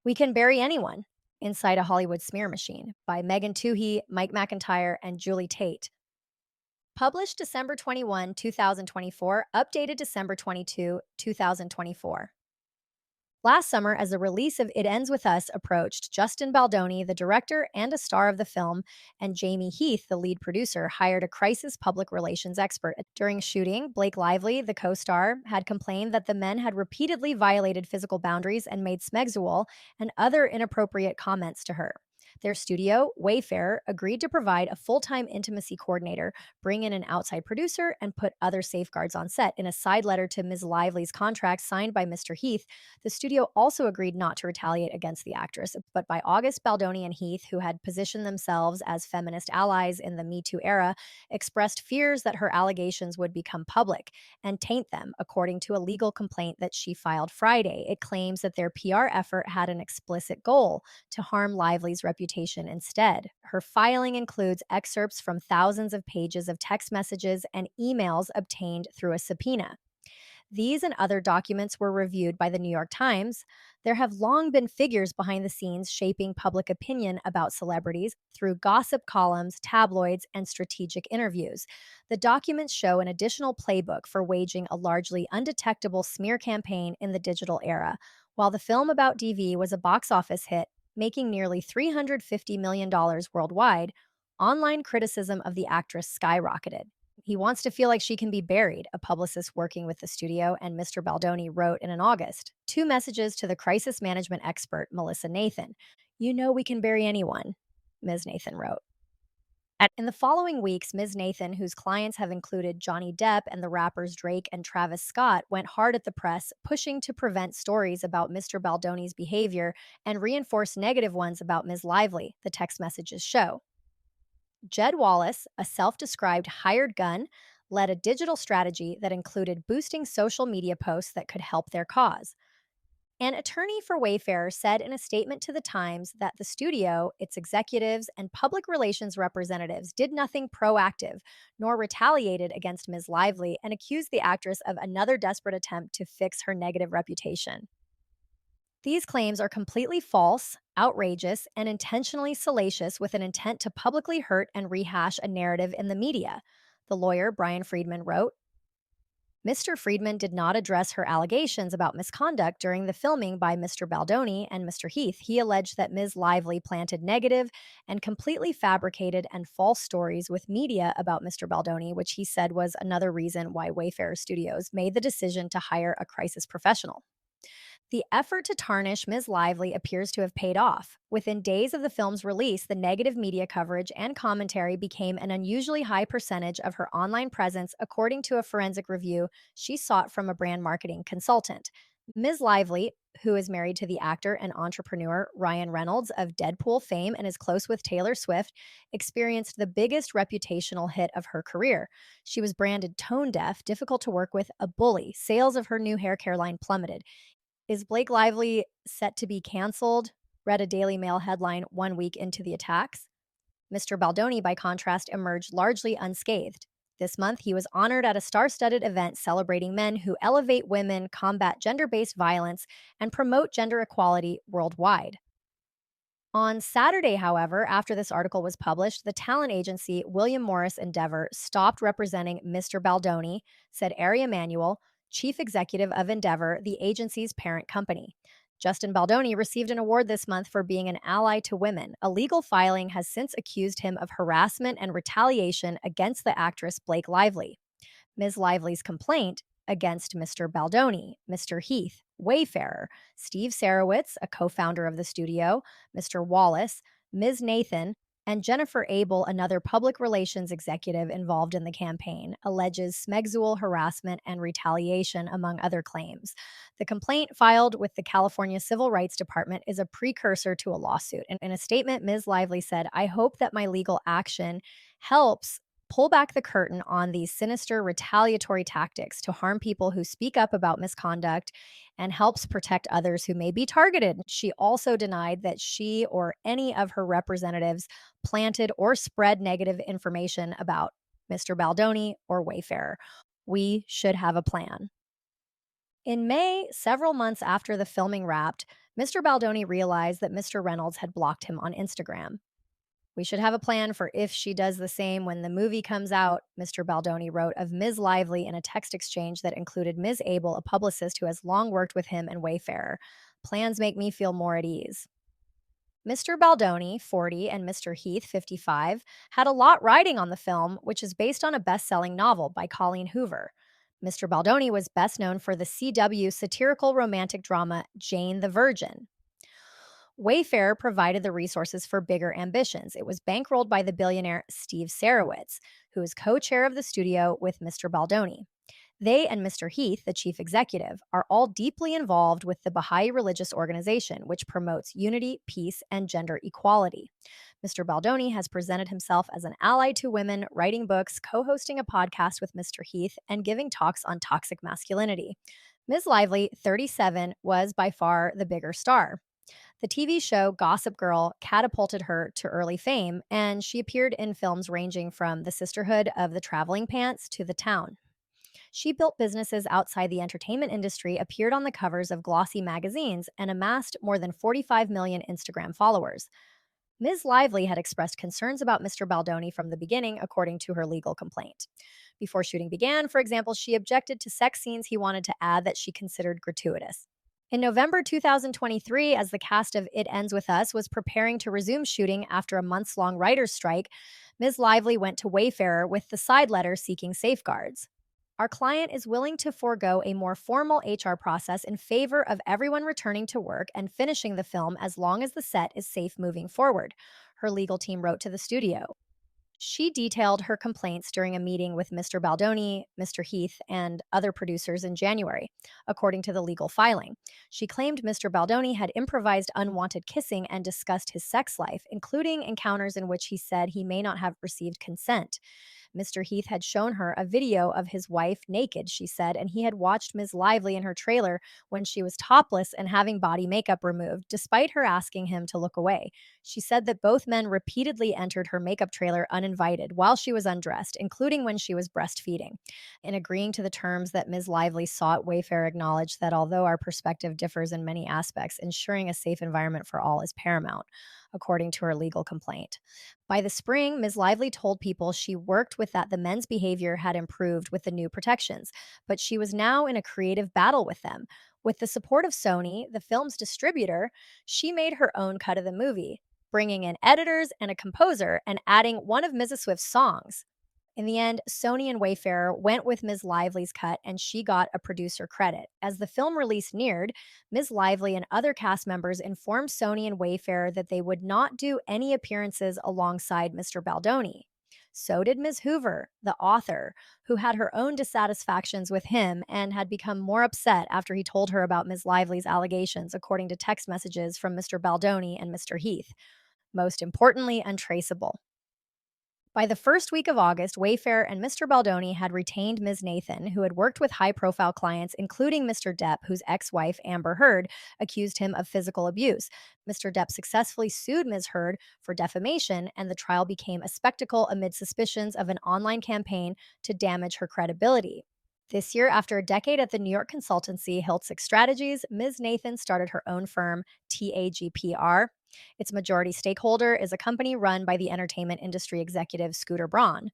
We Can Bury Anyone Inside a Hollywood Smear Machine by Megan Toohey, Mike McIntyre, and Julie Tate. Published December 21, 2024, updated December 22, 2024. Last summer, as the release of It Ends With Us approached, Justin Baldoni, the director and a star of the film, and Jamie Heath, the lead producer, hired a crisis public relations expert. During shooting, Blake Lively, the co star, had complained that the men had repeatedly violated physical boundaries and made smexual and other inappropriate comments to her. Their studio, Wayfair, agreed to provide a full time intimacy coordinator, bring in an outside producer, and put other safeguards on set. In a side letter to Ms. Lively's contract signed by Mr. Heath, the studio also agreed not to retaliate against the actress, but by August, Baldoni and Heath, who had positioned themselves as feminist allies in the Me Too era, expressed fears that her allegations would become public and taint them, according to a legal complaint that she filed Friday. It claims that their PR effort had an explicit goal to harm Lively's reputation instead. Her filing includes excerpts from thousands of pages of text messages and emails obtained through a subpoena. These and other documents were reviewed by the New York Times. There have long been figures behind the scenes shaping public opinion about celebrities through gossip columns, tabloids, and strategic interviews. The documents show an additional playbook for waging a largely undetectable smear campaign in the digital era. While the film about DV was a box office hit, making nearly $350 million worldwide, online criticism of the actress skyrocketed. He wants to feel like she can be buried, a publicist working with the studio and Mr. Baldoni wrote in an August. Two messages to the crisis management expert, Melissa Nathan. You know we can bury anyone, Ms. Nathan wrote. In the following weeks, Ms. Nathan, whose clients have included Johnny Depp and the rappers Drake and Travis Scott, went hard at the press, pushing to prevent stories about Mr. Baldoni's behavior and reinforce negative ones about Ms. Lively, the text messages show. Jed Wallace, a self described hired gun, led a digital strategy that included boosting social media posts that could help their cause. An attorney for Wayfair said in a statement to The Times that the studio, its executives, and public relations representatives did nothing proactive nor retaliated against Ms. Lively and accused the actress of another desperate attempt to fix her negative reputation. These claims are completely false, outrageous, and intentionally salacious with an intent to publicly hurt and rehash a narrative in the media, the lawyer Brian Friedman wrote. Mr. Friedman did not address her allegations about misconduct during the filming by Mr. Baldoni and Mr. Heath. He alleged that Ms. Lively planted negative and completely fabricated and false stories with media about Mr. Baldoni, which he said was another reason why Wayfair Studios made the decision to hire a crisis professional. The effort to tarnish Ms. Lively appears to have paid off. Within days of the film's release, the negative media coverage and commentary became an unusually high percentage of her online presence, according to a forensic review she sought from a brand marketing consultant. Ms. Lively, who is married to the actor and entrepreneur Ryan Reynolds of Deadpool fame and is close with Taylor Swift, experienced the biggest reputational hit of her career. She was branded tone deaf, difficult to work with, a bully. Sales of her new hair care line plummeted. Is Blake Lively set to be canceled? Read a Daily Mail headline 1 week into the attacks. Mr. Baldoni, by contrast, emerged largely unscathed. This month, he was honored at a star-studded event celebrating men who elevate women, combat gender-based violence, and promote gender equality worldwide. On Saturday, however, after this article was published, the talent agency William Morris Endeavor stopped representing Mr. Baldoni, said Ari Emanuel, chief executive of Endeavor, the agency's parent company. Justin Baldoni received an award this month for being an ally to women. A legal filing has since accused him of harassment and retaliation against the actress Blake Lively. Ms. Lively's complaint against Mr. Baldoni, Mr. Heath, Wayfarer, Steve Sarowitz, a co-founder of the studio, Mr. Wallace, Ms. Nathan, and Jennifer Abel, another public relations executive involved in the campaign, alleges smexual harassment and retaliation, among other claims. The complaint filed with the California Civil Rights Department is a precursor to a lawsuit. And in a statement, Ms. Lively said, "I hope that my legal action helps pull back the curtain on these sinister retaliatory tactics to harm people who speak up about misconduct and helps protect others who may be targeted." She also denied that she or any of her representatives planted or spread negative information about Mr. Baldoni or Wayfarer. We should have a plan. In May, several months after the filming wrapped, Mr. Baldoni realized that Mr. Reynolds had blocked him on Instagram. We should have a plan for if she does the same when the movie comes out, Mr. Baldoni wrote of Ms. Lively in a text exchange that included Ms. Abel, a publicist who has long worked with him and Wayfarer. Plans make me feel more at ease. Mr. Baldoni, 40, and Mr. Heath, 55, had a lot riding on the film, which is based on a best selling novel by Colleen Hoover. Mr. Baldoni was best known for the CW satirical romantic drama Jane the Virgin. Wayfair provided the resources for bigger ambitions. It was bankrolled by the billionaire Steve Sarowitz, who is co chair of the studio with Mr. Baldoni. They and Mr. Heath, the chief executive, are all deeply involved with the Baha'i religious organization, which promotes unity, peace, and gender equality. Mr. Baldoni has presented himself as an ally to women, writing books, co hosting a podcast with Mr. Heath, and giving talks on toxic masculinity. Ms. Lively, 37, was by far the bigger star. The TV show Gossip Girl catapulted her to early fame, and she appeared in films ranging from The Sisterhood of the Traveling Pants to The Town. She built businesses outside the entertainment industry, appeared on the covers of glossy magazines, and amassed more than 45 million Instagram followers. Ms. Lively had expressed concerns about Mr. Baldoni from the beginning, according to her legal complaint. Before shooting began, for example, she objected to sex scenes he wanted to add that she considered gratuitous. In November 2023, as the cast of It Ends With Us was preparing to resume shooting after a months-long writer's strike, Ms. Lively went to Wayfarer with the side letter seeking safeguards. Our client is willing to forego a more formal HR process in favor of everyone returning to work and finishing the film as long as the set is safe moving forward, her legal team wrote to the studio. She detailed her complaints during a meeting with Mr. Baldoni, Mr. Heath, and other producers in January, according to the legal filing. She claimed Mr. Baldoni had improvised unwanted kissing and discussed his sex life, including encounters in which he said he may not have received consent. Mr. Heath had shown her a video of his wife naked, she said, and he had watched Ms. Lively in her trailer when she was topless and having body makeup removed, despite her asking him to look away. She said that both men repeatedly entered her makeup trailer uninvited while she was undressed, including when she was breastfeeding. In agreeing to the terms that Ms. Lively sought, Wayfair acknowledged that although our perspective differs in many aspects, ensuring a safe environment for all is paramount, according to her legal complaint. By the spring, Ms. Lively told people she worked with that the men's behavior had improved with the new protections, but she was now in a creative battle with them. With the support of Sony, the film's distributor, she made her own cut of the movie, bringing in editors and a composer and adding one of Mrs. Swift's songs. In the end, Sony and Wayfarer went with Ms. Lively's cut and she got a producer credit. As the film release neared, Ms. Lively and other cast members informed Sony and Wayfarer that they would not do any appearances alongside Mr. Baldoni. So did Ms. Hoover, the author, who had her own dissatisfactions with him and had become more upset after he told her about Ms. Lively's allegations, according to text messages from Mr. Baldoni and Mr. Heath. Most importantly, untraceable. By the first week of August, Wayfair and Mr. Baldoni had retained Ms. Nathan, who had worked with high-profile clients, including Mr. Depp, whose ex-wife, Amber Heard, accused him of physical abuse. Mr. Depp successfully sued Ms. Heard for defamation, and the trial became a spectacle amid suspicions of an online campaign to damage her credibility. This year, after a decade at the New York consultancy Hiltzik Strategies, Ms. Nathan started her own firm, TAGPR. Its majority stakeholder is a company run by the entertainment industry executive Scooter Braun.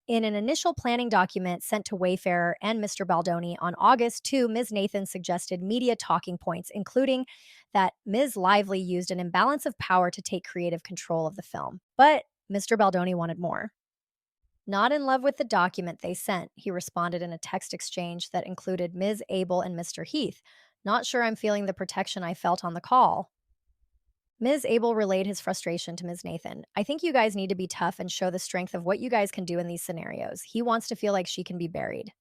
In an initial planning document sent to Wayfarer and Mr. Baldoni on August 2, Ms. Nathan suggested media talking points, including that Ms. Lively used an imbalance of power to take creative control of the film. But Mr. Baldoni wanted more. Not in love with the document they sent, he responded in a text exchange that included Ms. Abel and Mr. Heath. Not sure I'm feeling the protection I felt on the call. Ms. Abel relayed his frustration to Ms. Nathan. I think you guys need to be tough and show the strength of what you guys can do in these scenarios. He wants to feel like she can be buried.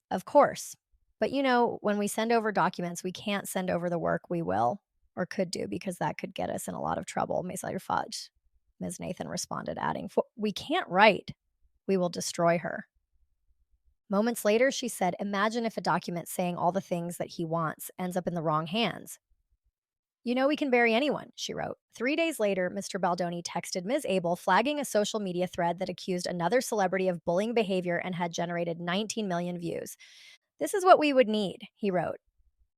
Of course. But when we send over documents, we can't send over the work we will or could do because that could get us in a lot of trouble. Fudge. Ms. Nathan responded, adding, we can't write. We will destroy her. Moments later, she said, imagine if a document saying all the things that he wants ends up in the wrong hands. We can bury anyone, she wrote. 3 days later, Mr. Baldoni texted Ms. Abel, flagging a social media thread that accused another celebrity of bullying behavior and had generated 19 million views. This is what we would need, he wrote.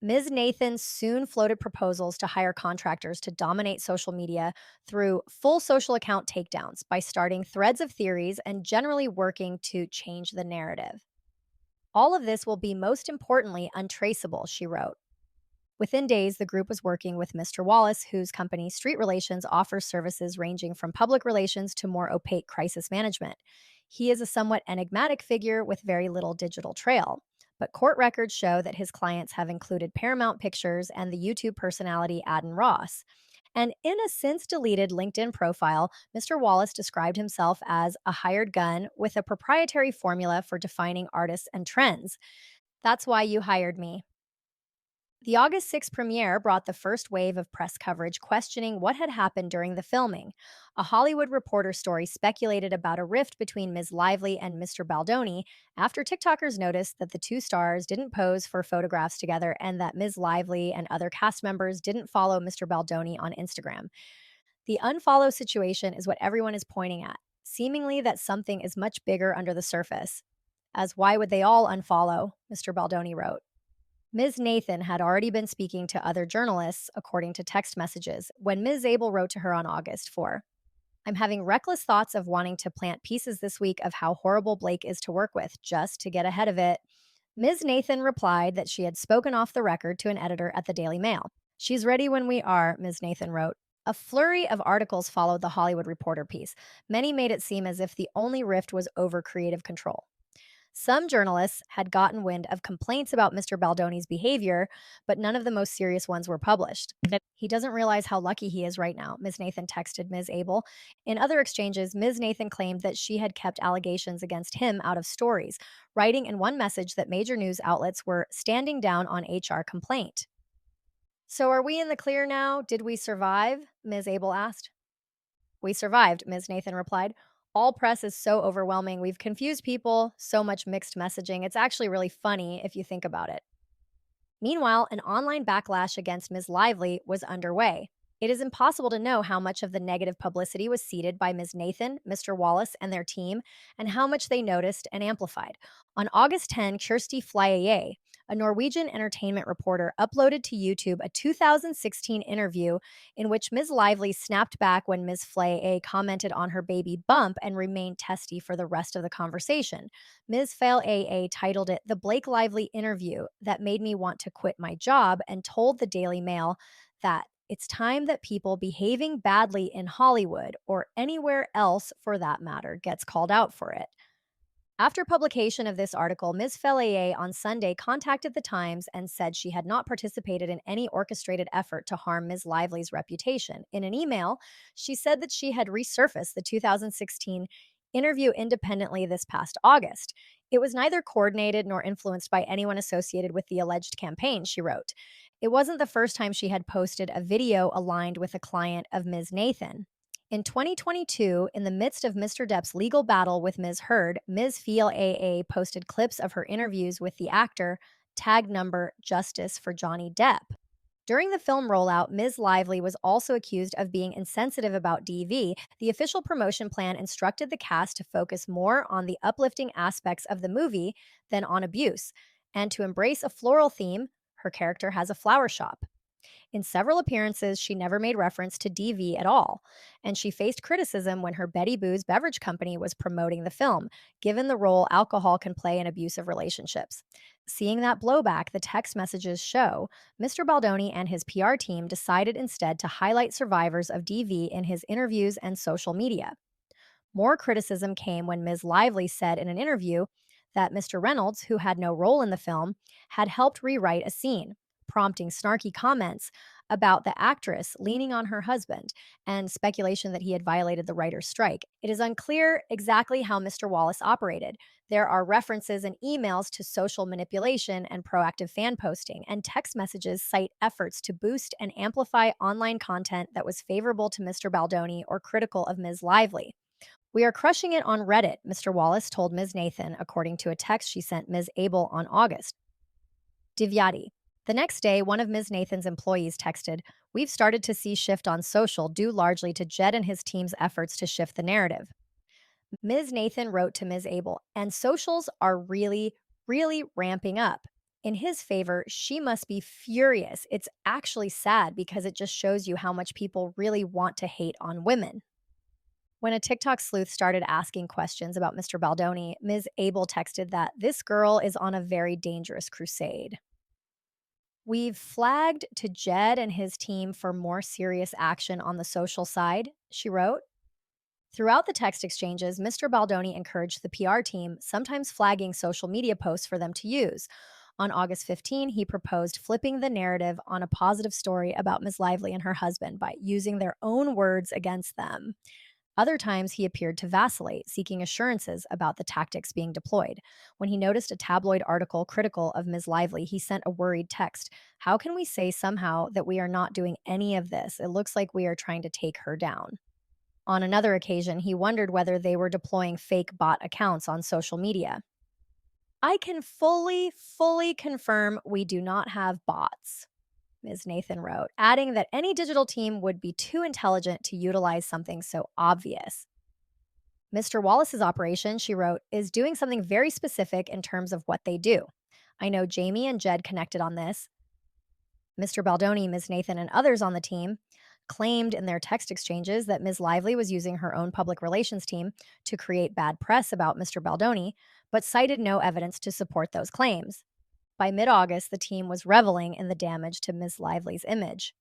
Ms. Nathan soon floated proposals to hire contractors to dominate social media through full social account takedowns by starting threads of theories and generally working to change the narrative. All of this will be most importantly untraceable, she wrote. Within days, the group was working with Mr. Wallace, whose company, Street Relations, offers services ranging from public relations to more opaque crisis management. He is a somewhat enigmatic figure with very little digital trail, but court records show that his clients have included Paramount Pictures and the YouTube personality Adden Ross. And in a since deleted LinkedIn profile, Mr. Wallace described himself as a hired gun with a proprietary formula for defining artists and trends. That's why you hired me. The August 6 premiere brought the first wave of press coverage questioning what had happened during the filming. A Hollywood Reporter story speculated about a rift between Ms. Lively and Mr. Baldoni after TikTokers noticed that the two stars didn't pose for photographs together and that Ms. Lively and other cast members didn't follow Mr. Baldoni on Instagram. The unfollow situation is what everyone is pointing at, seemingly that something is much bigger under the surface. As why would they all unfollow? Mr. Baldoni wrote. Ms. Nathan had already been speaking to other journalists, according to text messages, when Ms. Abel wrote to her on August 4. I'm having reckless thoughts of wanting to plant pieces this week of how horrible Blake is to work with, just to get ahead of it. Ms. Nathan replied that she had spoken off the record to an editor at the Daily Mail. She's ready when we are, Ms. Nathan wrote. A flurry of articles followed the Hollywood Reporter piece. Many made it seem as if the only rift was over creative control. Some journalists had gotten wind of complaints about Mr. Baldoni's behavior, but none of the most serious ones were published. He doesn't realize how lucky he is right now, Ms. Nathan texted Ms. Abel. In other exchanges, Ms. Nathan claimed that she had kept allegations against him out of stories, writing in one message that major news outlets were standing down on HR complaint. So are we in the clear now? Did we survive? Ms. Abel asked. We survived, Ms. Nathan replied. All press is so overwhelming. We've confused people, so much mixed messaging. It's actually really funny if you think about it. Meanwhile, an online backlash against Ms. Lively was underway. It is impossible to know how much of the negative publicity was seeded by Ms. Nathan, Mr. Wallace, and their team, and how much they noticed and amplified. On August 10, Kirsty Flyaye, a Norwegian entertainment reporter, uploaded to YouTube a 2016 interview in which Ms. Lively snapped back when Ms. Flyaye commented on her baby bump and remained testy for the rest of the conversation. Ms. Flyaye titled it The Blake Lively Interview That Made Me Want to Quit My Job and told the Daily Mail that it's time that people behaving badly in Hollywood, or anywhere else for that matter, gets called out for it. After publication of this article, Ms. Fellaier on Sunday contacted the Times and said she had not participated in any orchestrated effort to harm Ms. Lively's reputation. In an email, she said that she had resurfaced the 2016 interview independently this past August. It was neither coordinated nor influenced by anyone associated with the alleged campaign, she wrote. It wasn't the first time she had posted a video aligned with a client of Ms. Nathan. In 2022, in the midst of Mr. Depp's legal battle with Ms. Heard, Ms. Feel AA posted clips of her interviews with the actor, tag number Justice for Johnny Depp. During the film rollout, Ms. Lively was also accused of being insensitive about DV. The official promotion plan instructed the cast to focus more on the uplifting aspects of the movie than on abuse, and to embrace a floral theme. Her character has a flower shop. In several appearances, she never made reference to DV at all, and she faced criticism when her Betty Boo's beverage company was promoting the film, given the role alcohol can play in abusive relationships. Seeing that blowback the text messages show, Mr. Baldoni and his PR team decided instead to highlight survivors of DV in his interviews and social media. More criticism came when Ms. Lively said in an interview that Mr. Reynolds, who had no role in the film, had helped rewrite a scene, prompting snarky comments about the actress leaning on her husband and speculation that he had violated the writer's strike. It is unclear exactly how Mr. Wallace operated. There are references and emails to social manipulation and proactive fan posting, and text messages cite efforts to boost and amplify online content that was favorable to Mr. Baldoni or critical of Ms. Lively. We are crushing it on Reddit, Mr. Wallace told Ms. Nathan, according to a text she sent Ms. Abel on August. Divyati. The next day, one of Ms. Nathan's employees texted, "We've started to see shift on social due largely to Jed and his team's efforts to shift the narrative." Ms. Nathan wrote to Ms. Abel, and socials are really, really ramping up. In his favor, she must be furious. It's actually sad because it just shows you how much people really want to hate on women. When a TikTok sleuth started asking questions about Mr. Baldoni, Ms. Abel texted that this girl is on a very dangerous crusade. We've flagged to Jed and his team for more serious action on the social side, she wrote. Throughout the text exchanges, Mr. Baldoni encouraged the PR team, sometimes flagging social media posts for them to use. On August 15, he proposed flipping the narrative on a positive story about Ms. Lively and her husband by using their own words against them. Other times, he appeared to vacillate, seeking assurances about the tactics being deployed. When he noticed a tabloid article critical of Ms. Lively, he sent a worried text. How can we say somehow that we are not doing any of this? It looks like we are trying to take her down. On another occasion, he wondered whether they were deploying fake bot accounts on social media. I can fully confirm we do not have bots, Ms. Nathan wrote, adding that any digital team would be too intelligent to utilize something so obvious. Mr. Wallace's operation, she wrote, is doing something very specific in terms of what they do. I know Jamie and Jed connected on this. Mr. Baldoni, Ms. Nathan, and others on the team claimed in their text exchanges that Ms. Lively was using her own public relations team to create bad press about Mr. Baldoni, but cited no evidence to support those claims. By mid August, the team was reveling in the damage to Ms. Lively's image.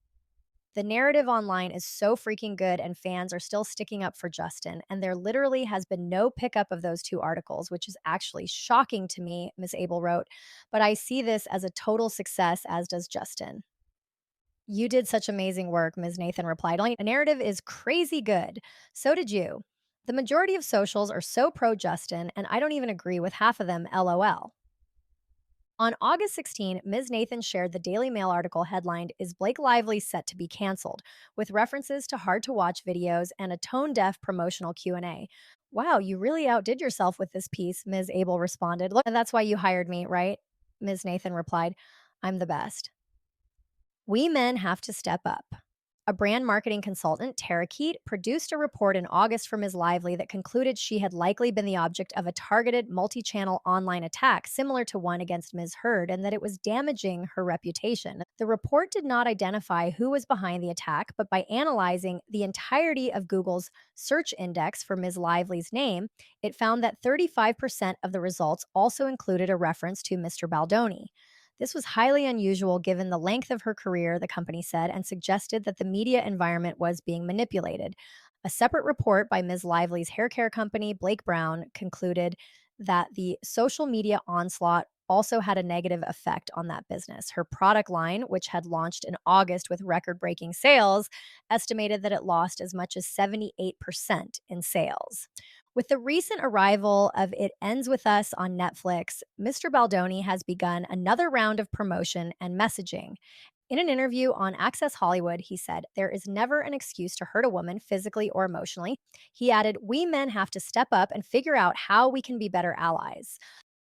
The narrative online is so freaking good, and fans are still sticking up for Justin, and there literally has been no pickup of those two articles, which is actually shocking to me, Ms. Abel wrote. But I see this as a total success, as does Justin. You did such amazing work, Ms. Nathan replied. Only a narrative is crazy good. So did you. The majority of socials are so pro Justin, and I don't even agree with half of them, lol. On August 16, Ms. Nathan shared the Daily Mail article headlined, Is Blake Lively Set to Be Cancelled?, with references to hard-to-watch videos and a tone-deaf promotional Q&A. Wow, you really outdid yourself with this piece, Ms. Abel responded. Look, and that's why you hired me, right? Ms. Nathan replied, I'm the best. We men have to step up. A brand marketing consultant, Tara Keat, produced a report in August for Ms. Lively that concluded she had likely been the object of a targeted multi-channel online attack similar to one against Ms. Heard, and that it was damaging her reputation. The report did not identify who was behind the attack, but by analyzing the entirety of Google's search index for Ms. Lively's name, it found that 35% of the results also included a reference to Mr. Baldoni. This was highly unusual given the length of her career, the company said, and suggested that the media environment was being manipulated. A separate report by Ms. Lively's hair care company, Blake Brown, concluded that the social media onslaught also had a negative effect on that business. Her product line, which had launched in August with record breaking sales, estimated that it lost as much as 78% in sales. With the recent arrival of It Ends With Us on Netflix, Mr. Baldoni has begun another round of promotion and messaging. In an interview on Access Hollywood, he said, There is never an excuse to hurt a woman physically or emotionally. He added, We men have to step up and figure out how we can be better allies.